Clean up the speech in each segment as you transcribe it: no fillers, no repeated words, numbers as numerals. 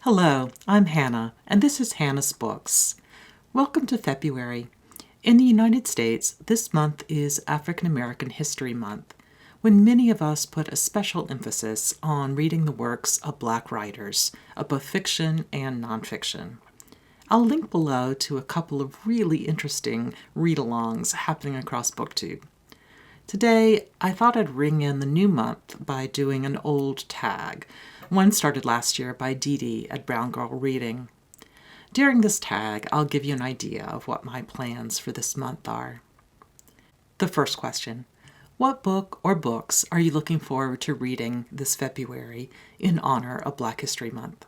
Hello, I'm Hannah, and this is Hannah's Books. Welcome to February. In the United States, this month is African American History Month, when many of us put a special emphasis on reading the works of Black writers, of both fiction and nonfiction. I'll link below to a couple of really interesting read-alongs happening across BookTube. Today, I thought I'd ring in the new month by doing an old tag. One started last year by Dee Dee at Brown Girl Reading. During this tag, I'll give you an idea of what my plans for this month are. The first question: what book or books are you looking forward to reading this February in honor of Black History Month?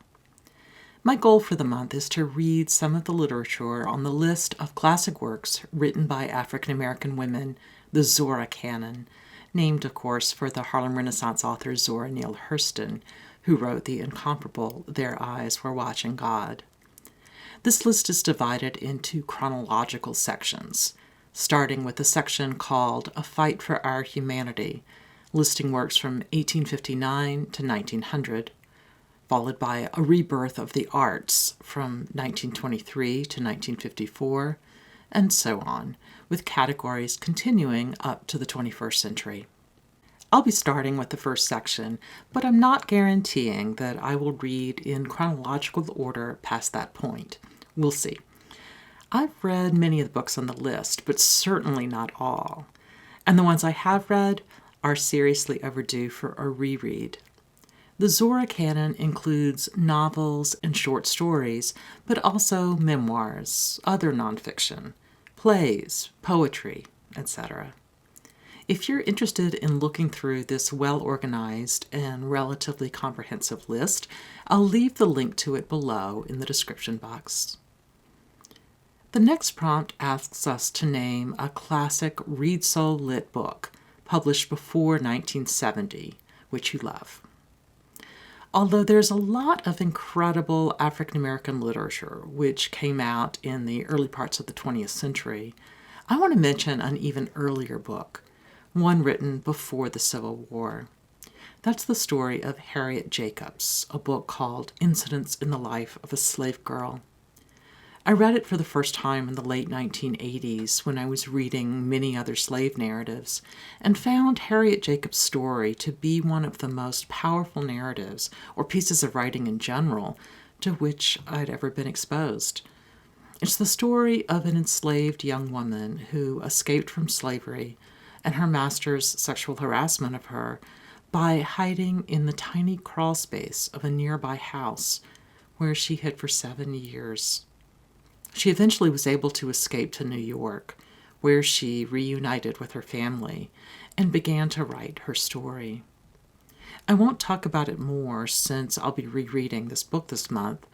My goal for the month is to read some of the literature on the list of classic works written by African American women, the Zora Canon, named, of course, for the Harlem Renaissance author Zora Neale Hurston, who wrote the incomparable Their Eyes Were Watching God. This list is divided into chronological sections, starting with a section called A Fight for Our Humanity, listing works from 1859 to 1900, followed by A Rebirth of the Arts from 1923 to 1954, and so on, with categories continuing up to the 21st century. I'll be starting with the first section, but I'm not guaranteeing that I will read in chronological order past that point. We'll see. I've read many of the books on the list, but certainly not all. And the ones I have read are seriously overdue for a reread. The Zora Canon includes novels and short stories, but also memoirs, other nonfiction, plays, poetry, etc. If you're interested in looking through this well-organized and relatively comprehensive list, I'll leave the link to it below in the description box. The next prompt asks us to name a classic ReadSoulLit book published before 1970, which you love. Although there's a lot of incredible African American literature which came out in the early parts of the 20th century, I want to mention an even earlier book, one written before the Civil War. That's the story of Harriet Jacobs, a book called Incidents in the Life of a Slave Girl. I read it for the first time in the late 1980s when I was reading many other slave narratives, and found Harriet Jacobs' story to be one of the most powerful narratives, or pieces of writing in general, to which I'd ever been exposed. It's the story of an enslaved young woman who escaped from slavery and her master's sexual harassment of her by hiding in the tiny crawl space of a nearby house where she hid for 7 years. She eventually was able to escape to New York, where she reunited with her family and began to write her story. I won't talk about it more since I'll be rereading this book this month,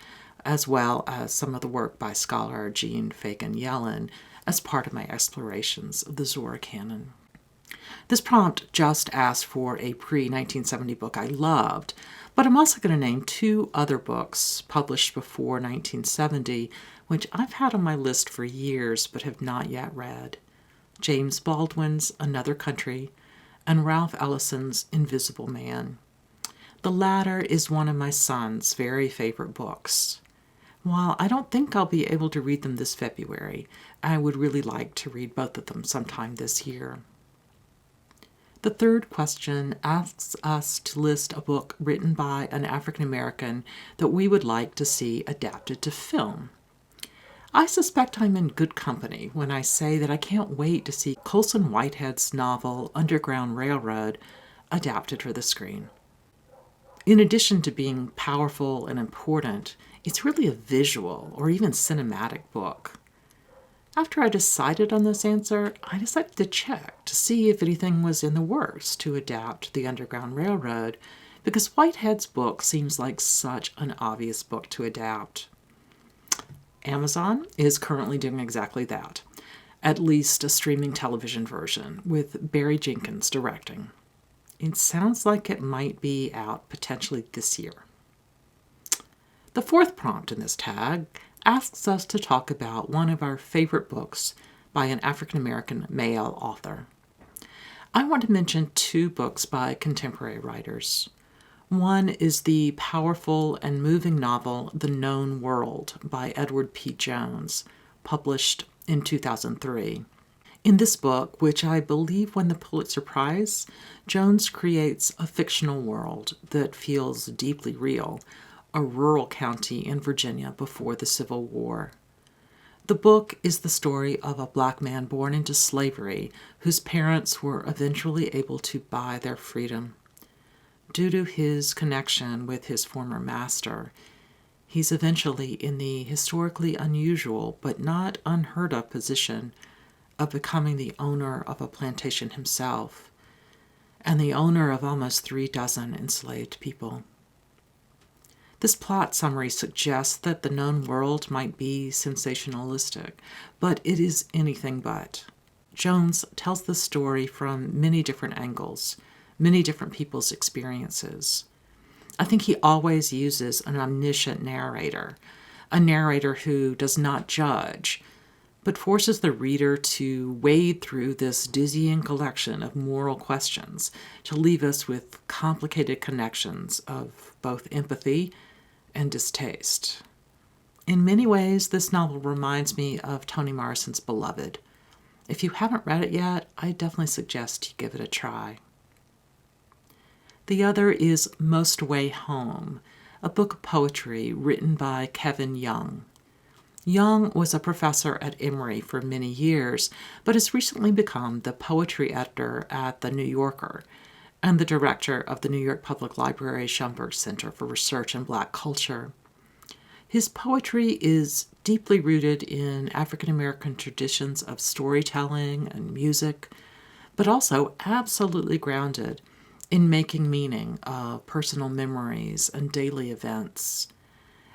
as well as some of the work by scholar Jean Fagan-Yellen as part of my explorations of the Zora Canon. This prompt just asked for a pre-1970 book I loved, but I'm also going to name two other books published before 1970, which I've had on my list for years but have not yet read: James Baldwin's Another Country and Ralph Ellison's Invisible Man. The latter is one of my son's very favorite books. While I don't think I'll be able to read them this February, I would really like to read both of them sometime this year. The third question asks us to list a book written by an African American that we would like to see adapted to film. I suspect I'm in good company when I say that I can't wait to see Colson Whitehead's novel Underground Railroad adapted for the screen. In addition to being powerful and important, it's really a visual or even cinematic book. After I decided on this answer, I decided to check to see if anything was in the works to adapt the Underground Railroad, because Whitehead's book seems like such an obvious book to adapt. Amazon is currently doing exactly that, at least a streaming television version, with Barry Jenkins directing. It sounds like it might be out potentially this year. The fourth prompt in this tag asks us to talk about one of our favorite books by an African American male author. I want to mention two books by contemporary writers. One is the powerful and moving novel The Known World by Edward P. Jones, published in 2003. In this book, which I believe won the Pulitzer Prize, Jones creates a fictional world that feels deeply real, a rural county in Virginia before the Civil War. The book is the story of a black man born into slavery whose parents were eventually able to buy their freedom. Due to his connection with his former master, he's eventually in the historically unusual but not unheard of position of becoming the owner of a plantation himself and the owner of almost 36 enslaved people. This plot summary suggests that The Known World might be sensationalistic, but it is anything but. Jones tells the story from many different angles, many different people's experiences. I think he always uses an omniscient narrator, a narrator who does not judge, but forces the reader to wade through this dizzying collection of moral questions to leave us with complicated connections of both empathy and distaste. In many ways, this novel reminds me of Toni Morrison's Beloved. If you haven't read it yet, I definitely suggest you give it a try. The other is Most Way Home, a book of poetry written by Kevin Young. Young was a professor at Emory for many years, but has recently become the poetry editor at The New Yorker and the director of the New York Public Library's Schomburg Center for Research in Black Culture. His poetry is deeply rooted in African American traditions of storytelling and music, but also absolutely grounded in making meaning of personal memories and daily events.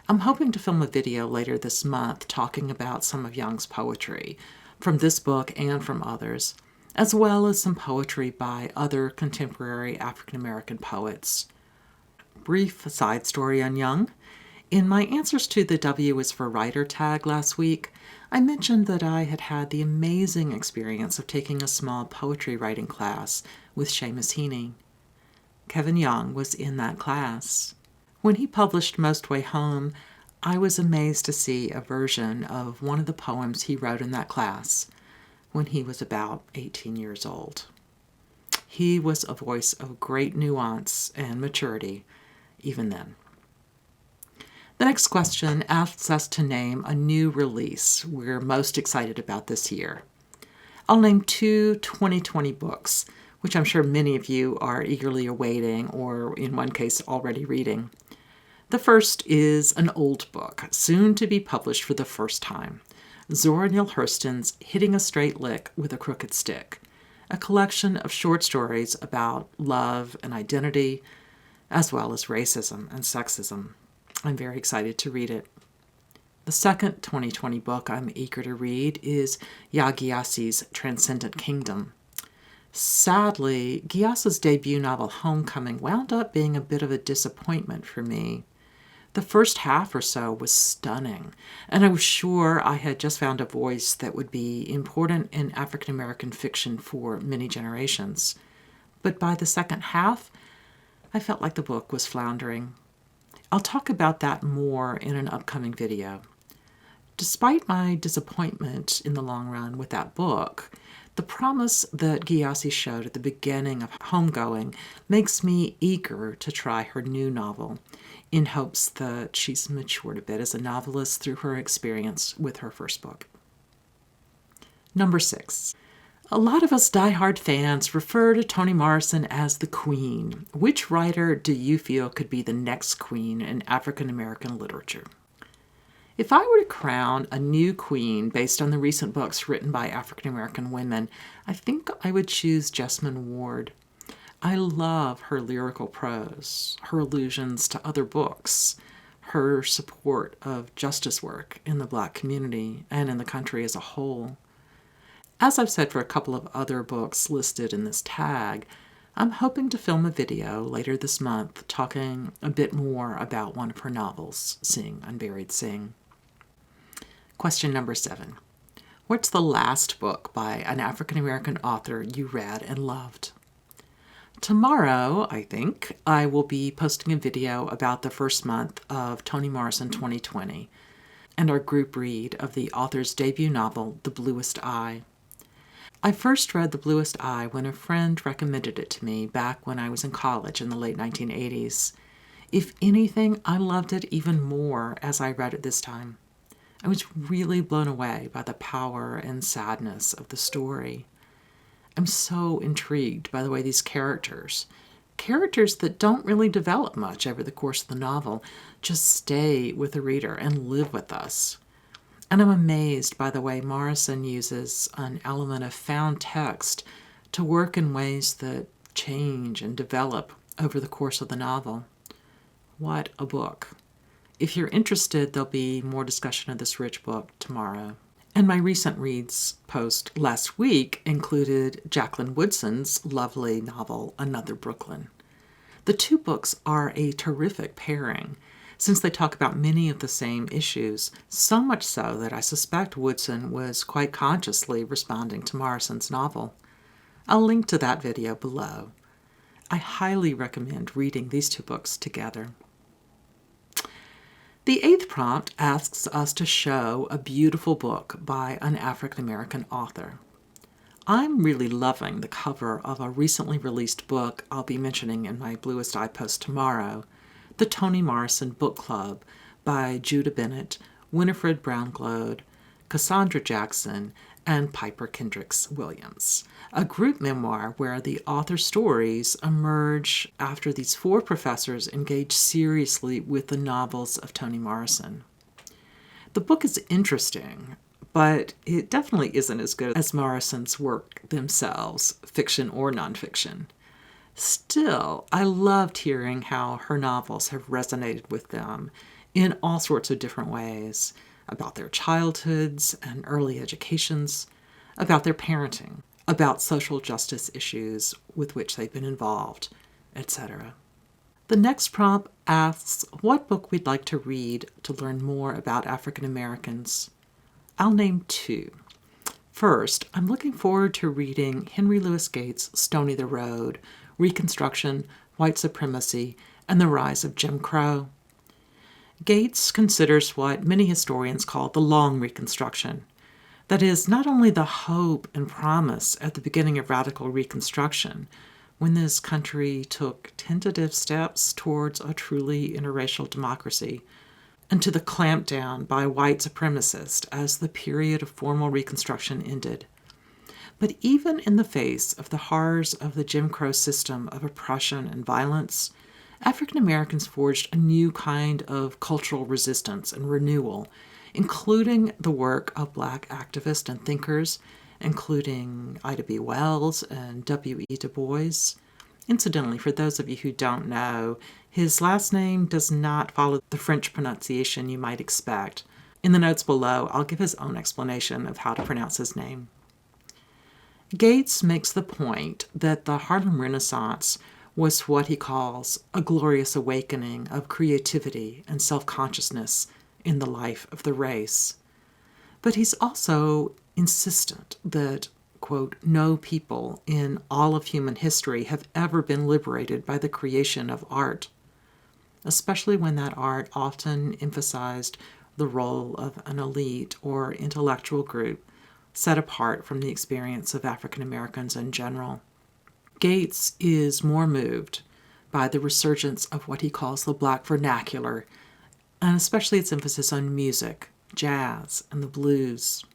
I'm hoping to film a video later this month talking about some of Young's poetry, from this book and from others, as well as some poetry by other contemporary African American poets. Brief side story on Young. In my answers to the W is for Writer tag last week, I mentioned that I had had the amazing experience of taking a small poetry writing class with Seamus Heaney. Kevin Young was in that class. When he published Most Way Home, I was amazed to see a version of one of the poems he wrote in that class when he was about 18 years old. He was a voice of great nuance and maturity, even then. The next question asks us to name a new release we're most excited about this year. I'll name 2 2020 books, which I'm sure many of you are eagerly awaiting or, in one case, already reading. The first is an old book, soon to be published for the first time. Zora Neale Hurston's Hitting a Straight Lick with a Crooked Stick, a collection of short stories about love and identity, as well as racism and sexism. I'm very excited to read it. The second 2020 book I'm eager to read is Yaa Gyasi's Transcendent Kingdom. Sadly, Gyasi's debut novel Homecoming wound up being a bit of a disappointment for me. The first half or so was stunning, and I was sure I had just found a voice that would be important in African American fiction for many generations. But by the second half, I felt like the book was floundering. I'll talk about that more in an upcoming video. Despite my disappointment in the long run with that book, the promise that Gyasi showed at the beginning of Homegoing makes me eager to try her new novel, in hopes that she's matured a bit as a novelist through her experience with her first book. Number 6. A lot of us diehard fans refer to Toni Morrison as the Queen. Which writer do you feel could be the next queen in African American literature? If I were to crown a new queen based on the recent books written by African American women, I think I would choose Jesmyn Ward. I love her lyrical prose, her allusions to other books, her support of justice work in the Black community and in the country as a whole. As I've said for a couple of other books listed in this tag, I'm hoping to film a video later this month talking a bit more about one of her novels, Sing, Unburied Sing. Question number 7. What's the last book by an African American author you read and loved? Tomorrow, I think, I will be posting a video about the first month of Toni Morrison 2020 and our group read of the author's debut novel, The Bluest Eye. I first read The Bluest Eye when a friend recommended it to me back when I was in college in the late 1980s. If anything, I loved it even more as I read it this time. I was really blown away by the power and sadness of the story. I'm so intrigued by the way these characters that don't really develop much over the course of the novel, just stay with the reader and live with us. And I'm amazed by the way Morrison uses an element of found text to work in ways that change and develop over the course of the novel. What a book. If you're interested, there'll be more discussion of this rich book tomorrow. And my recent reads post last week included Jacqueline Woodson's lovely novel, Another Brooklyn. The two books are a terrific pairing, since they talk about many of the same issues, so much so that I suspect Woodson was quite consciously responding to Morrison's novel. I'll link to that video below. I highly recommend reading these two books together. The 8th prompt asks us to show a beautiful book by an African-American author. I'm really loving the cover of a recently released book I'll be mentioning in my Bluest Eye post tomorrow, The Toni Morrison Book Club by Judah Bennett, Winifred Brown-Glode, Cassandra Jackson, and Piper Kendricks Williams, a group memoir where the author's stories emerge after these 4 professors engage seriously with the novels of Toni Morrison. The book is interesting, but it definitely isn't as good as Morrison's work themselves, fiction or nonfiction. Still, I loved hearing how her novels have resonated with them in all sorts of different ways, about their childhoods and early educations, about their parenting, about social justice issues with which they've been involved, etc. The next prompt asks what book we'd like to read to learn more about African Americans. I'll name 2. First, I'm looking forward to reading Henry Louis Gates' Stony the Road, Reconstruction, White Supremacy, and the Rise of Jim Crow. Gates considers what many historians call the long Reconstruction. That is, not only the hope and promise at the beginning of radical Reconstruction, when this country took tentative steps towards a truly interracial democracy, and to the clampdown by white supremacists as the period of formal Reconstruction ended. But even in the face of the horrors of the Jim Crow system of oppression and violence, African Americans forged a new kind of cultural resistance and renewal, including the work of Black activists and thinkers, including Ida B. Wells and W.E. Du Bois. Incidentally, for those of you who don't know, his last name does not follow the French pronunciation you might expect. In the notes below, I'll give his own explanation of how to pronounce his name. Gates makes the point that the Harlem Renaissance was what he calls a glorious awakening of creativity and self-consciousness in the life of the race. But he's also insistent that, quote, no people in all of human history have ever been liberated by the creation of art, especially when that art often emphasized the role of an elite or intellectual group set apart from the experience of African Americans in general. Gates is more moved by the resurgence of what he calls the Black vernacular, and especially its emphasis on music, jazz, and the blues.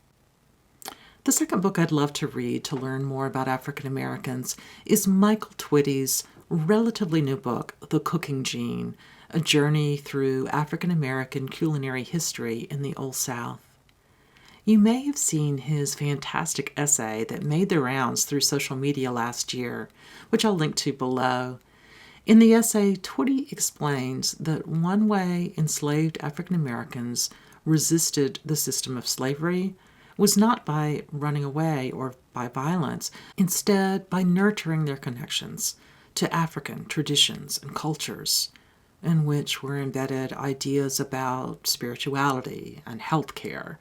The second book I'd love to read to learn more about African Americans is Michael Twitty's relatively new book, The Cooking Gene, a journey through African American culinary history in the Old South. You may have seen his fantastic essay that made the rounds through social media last year, which I'll link to below. In the essay, Twitty explains that one way enslaved African Americans resisted the system of slavery was not by running away or by violence, instead by nurturing their connections to African traditions and cultures, in which were embedded ideas about spirituality and healthcare,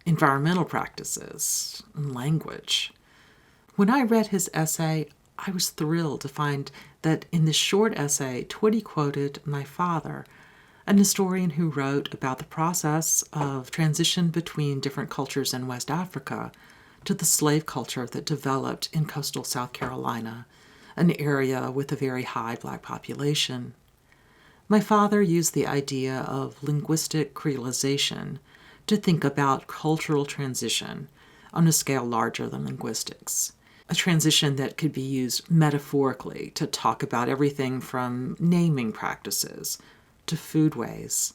environmental practices, and language. When I read his essay, I was thrilled to find that in this short essay, Twitty quoted my father, an historian who wrote about the process of transition between different cultures in West Africa to the slave culture that developed in coastal South Carolina, an area with a very high black population. My father used the idea of linguistic creolization to think about cultural transition on a scale larger than linguistics, a transition that could be used metaphorically to talk about everything from naming practices to foodways.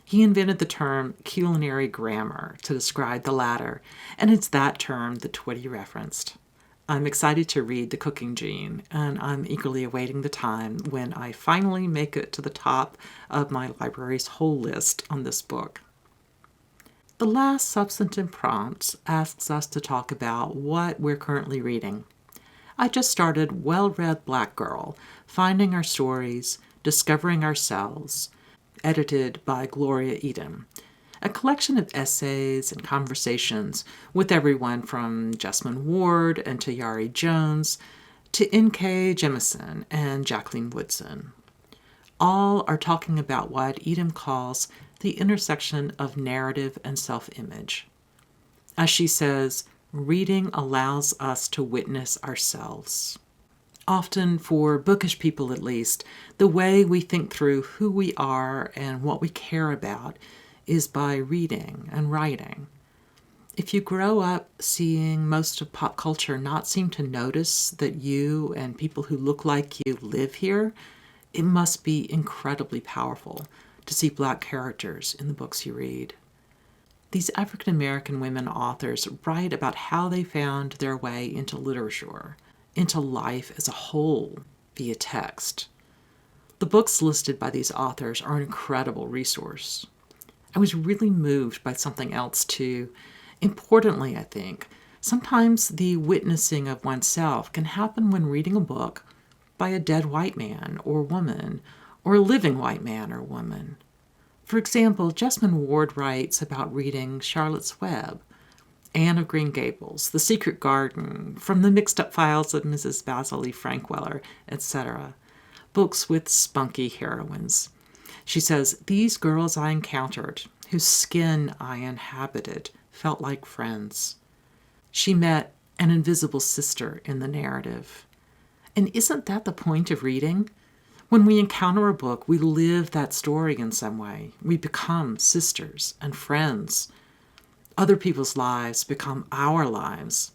He invented the term culinary grammar to describe the latter, and it's that term that Twitty referenced. I'm excited to read The Cooking Gene, and I'm eagerly awaiting the time when I finally make it to the top of my library's whole list on this book. The last substantive prompt asks us to talk about what we're currently reading. I just started Well-Read Black Girl, Finding Our Stories, Discovering Ourselves, edited by Gloria Eden, a collection of essays and conversations with everyone from Jessamine Ward and Tayari Jones to N.K. Jemisin and Jacqueline Woodson. All are talking about what Eden calls the intersection of narrative and self-image. As she says, reading allows us to witness ourselves. Often, for bookish people at least, the way we think through who we are and what we care about is by reading and writing. If you grow up seeing most of pop culture not seem to notice that you and people who look like you live here, it must be incredibly powerful to see Black characters in the books you read. These African American women authors write about how they found their way into literature, into life as a whole via text. The books listed by these authors are an incredible resource. I was really moved by something else too. Importantly, I think, sometimes the witnessing of oneself can happen when reading a book by a dead white man or woman, or a living white man or woman. For example, Jessamine Ward writes about reading Charlotte's Web, Anne of Green Gables, The Secret Garden, From the Mixed Up Files of Mrs. Basil E. Frankweller, etc. Books with spunky heroines. She says, "These girls I encountered, whose skin I inhabited, felt like friends." She met an invisible sister in the narrative. And isn't that the point of reading? When we encounter a book, we live that story in some way. We become sisters and friends. Other people's lives become our lives.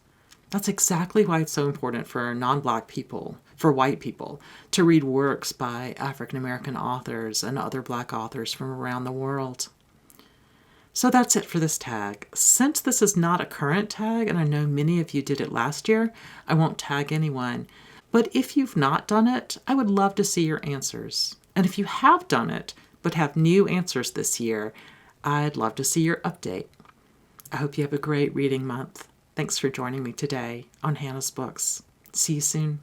That's exactly why it's so important for non-Black people, for white people, to read works by African American authors and other Black authors from around the world. So that's it for this tag. Since this is not a current tag, and I know many of you did it last year, I won't tag anyone. But if you've not done it, I would love to see your answers. And if you have done it, but have new answers this year, I'd love to see your update. I hope you have a great reading month. Thanks for joining me today on Hannah's Books. See you soon.